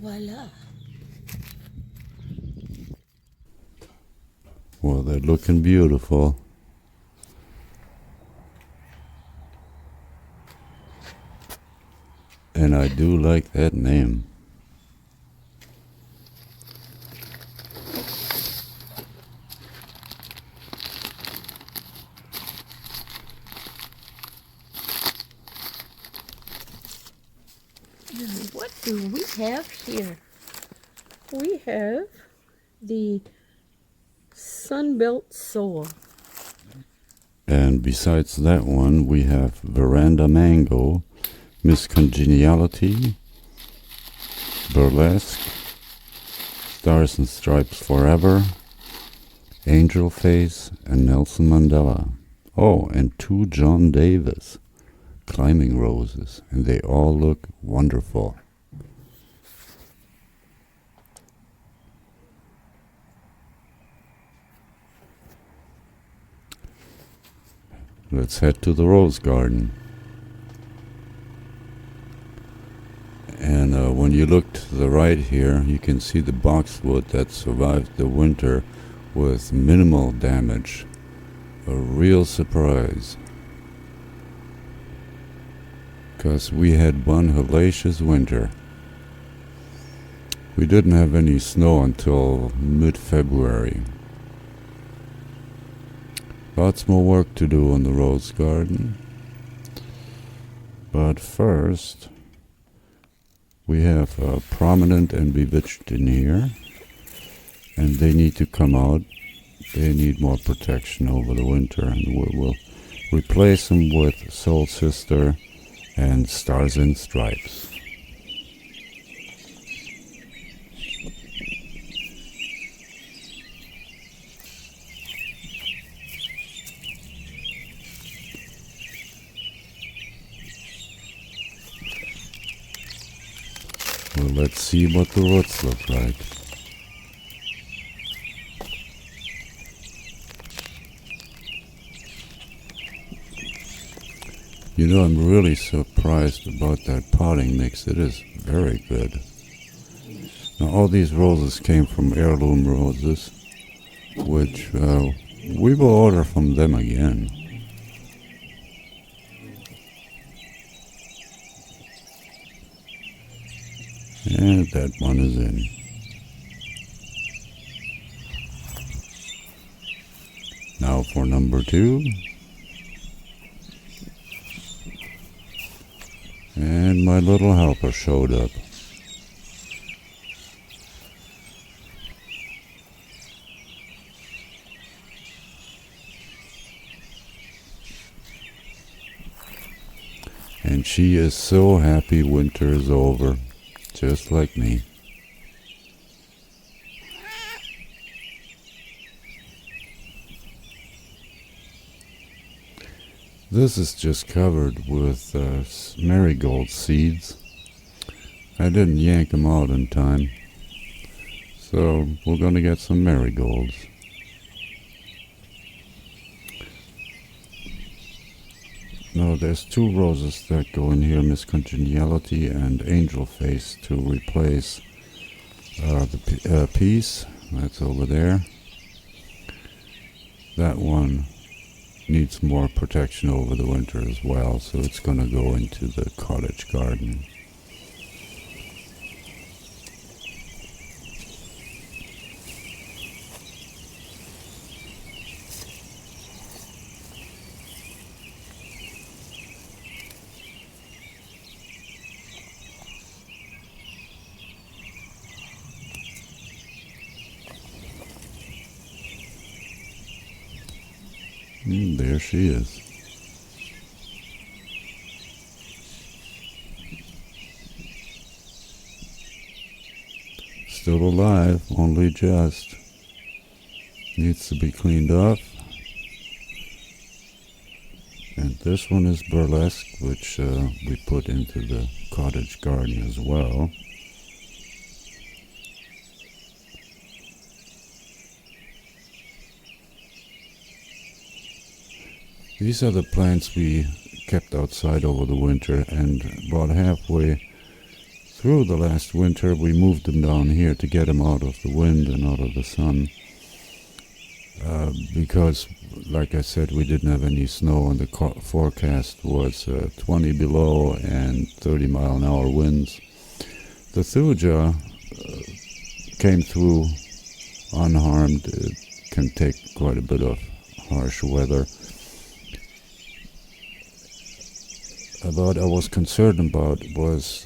Voila. Well, they're looking beautiful. And I do like that name. Now, what do we have here? We have the Sunbelt Soul. And besides that one, we have Veranda Mango, Miss Congeniality, Burlesque, Stars and Stripes Forever, Angel Face, and Nelson Mandela. Oh, and 2 John Davis climbing roses, and they all look wonderful. Let's head to the rose garden. And when you look to the right here, you can see the boxwood that survived the winter with minimal damage. A real surprise. Because we had one hellacious winter. We didn't have any snow until mid-February. Lots more work to do on the rose garden. But first, we have Prominent and Bewitched in here. And they need to come out. They need more protection over the winter. And we'll replace them with Soul Sister and Stars and Stripes. Well, let's see what the roots look like. You know, I'm really surprised about that potting mix. It is very good. Now, all these roses came from heirloom roses, which we will order from them again. And that one is in. Now for number 2. And my little helper showed up. And she is so happy winter is over, just like me. This is just covered with marigold seeds. I didn't yank them out in time, so we're going to get some marigolds. Now there's 2 roses that go in here, Miss Congeniality and Angel Face, to replace the piece that's over there. That one needs more protection over the winter as well, so it's going to go into the cottage garden. There she is. Still alive, only just. Needs to be cleaned up. And this one is Burlesque, which we put into the cottage garden as well. These are the plants we kept outside over the winter, and about halfway through the last winter, we moved them down here to get them out of the wind and out of the sun. Because, like I said, we didn't have any snow, and the forecast was 20 below and 30-mile-an-hour winds. The thuja came through unharmed. It can take quite a bit of harsh weather. What I was concerned about was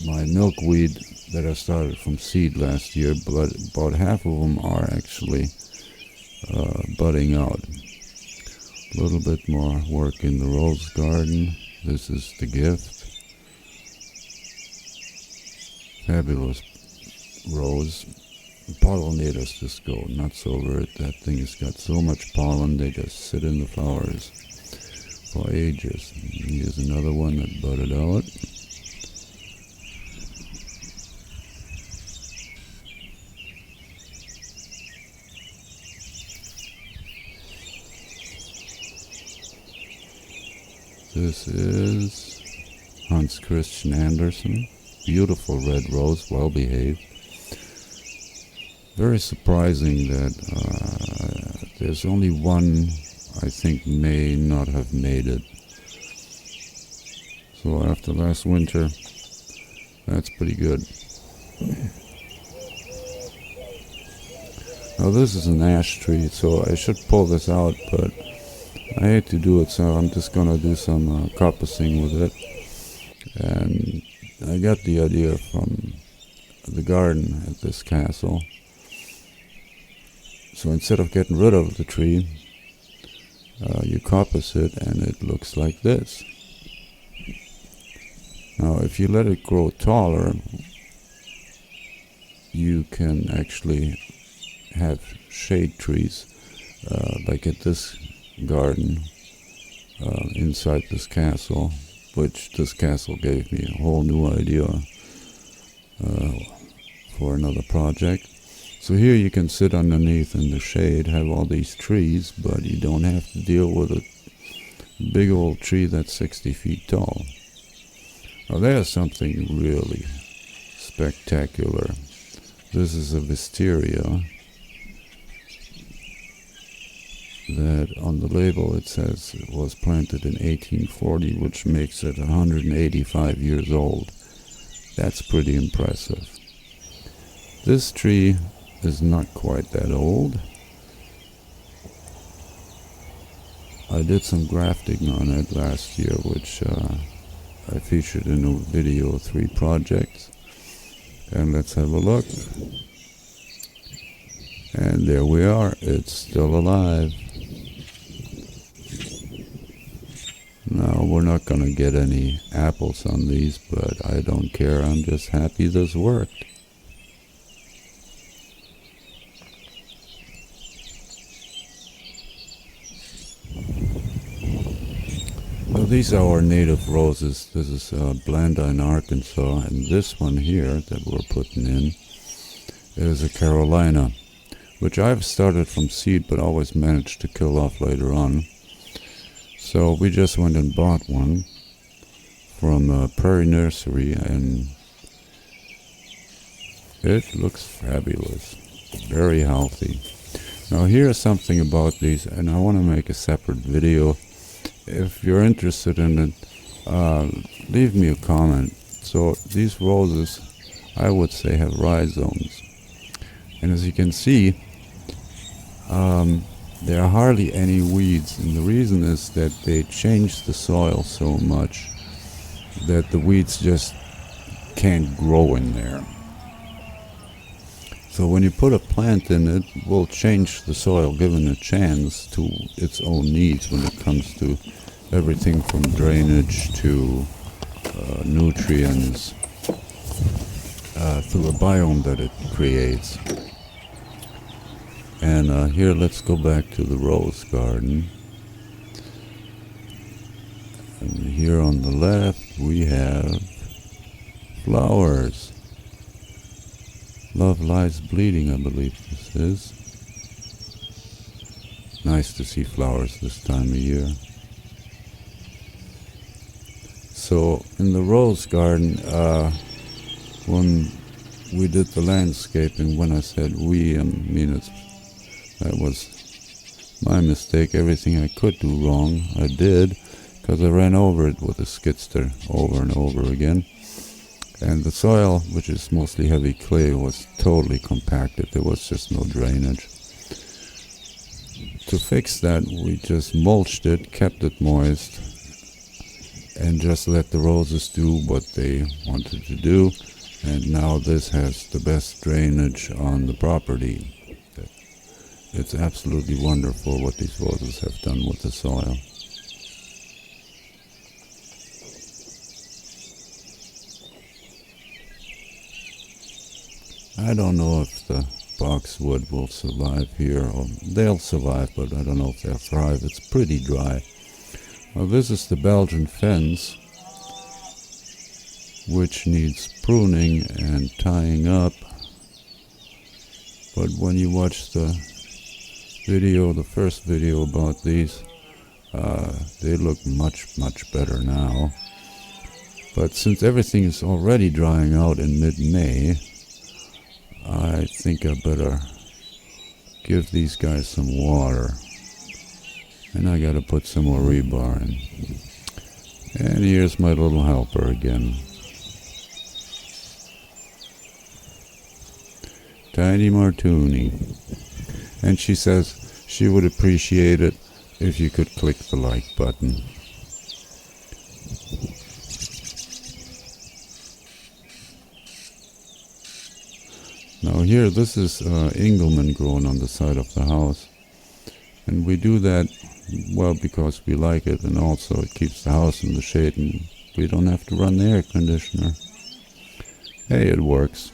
my milkweed that I started from seed last year, but about half of them are actually budding out. A little bit more work in the rose garden. This is the gift. Fabulous rose. Pollinators just go nuts over it. That thing has got so much pollen, they just sit in the flowers for ages. Here's another one that budded out. This is Hans Christian Andersen. Beautiful red rose, well behaved. Very surprising that there's only one I think may not have made it. So after last winter, that's pretty good. Now this is an ash tree, so I should pull this out, but I hate to do it, so I'm just gonna do some coppicing with it. And I got the idea from the garden at this castle. So instead of getting rid of the tree, you coppice it and it looks like this. Now if you let it grow taller, you can actually have shade trees, like at this garden inside this castle, which this castle gave me a whole new idea for another project. So here you can sit underneath in the shade, have all these trees, but you don't have to deal with a big old tree that's 60 feet tall. Now there's something really spectacular. This is a wisteria that on the label it says it was planted in 1840, which makes it 185 years old. That's pretty impressive. This tree is not quite that old. I did some grafting on it last year, which I featured in a video of 3 projects. And let's have a look. And there we are, it's still alive. Now we're not gonna get any apples on these, but I don't care, I'm just happy this worked. Well, these are our native roses. This is Blanda in Arkansas, and this one here that we're putting in is a Carolina, which I've started from seed but always managed to kill off later on. So we just went and bought one from Prairie Nursery, and it looks fabulous, very healthy. Now here's something about these, and I want to make a separate video. If you're interested in it, leave me a comment. So these roses, I would say, have rhizomes. And as you can see, there are hardly any weeds. And the reason is that they change the soil so much that the weeds just can't grow in there. So when you put a plant in, it will change the soil, given a chance to its own needs when it comes to everything from drainage to nutrients through a biome that it creates. And here, let's go back to the rose garden. And here on the left we have flowers. Love Lies Bleeding, I believe this is. Nice to see flowers this time of year. So in the rose garden, when we did the landscaping, when I said we, I mean, that was my mistake. Everything I could do wrong, I did, because I ran over it with a skidster over and over again. And the soil, which is mostly heavy clay, was totally compacted. There was just no drainage. To fix that, we just mulched it, kept it moist, and just let the roses do what they wanted to do. And now this has the best drainage on the property. It's absolutely wonderful what these roses have done with the soil. I don't know if the boxwood will survive here, or they'll survive, but I don't know if they'll thrive. It's pretty dry. Well, this is the Belgian fence, which needs pruning and tying up. But when you watch the video, the first video about these, they look much, much better now. But since everything is already drying out in mid-May, I think I better give these guys some water. And I gotta put some more rebar in. And here's my little helper again. Tiny Martuni. And she says she would appreciate it if you could click the like button. Now here, this is Engelmann grown on the side of the house. And we do that, well, because we like it, and also it keeps the house in the shade and we don't have to run the air conditioner. Hey, it works.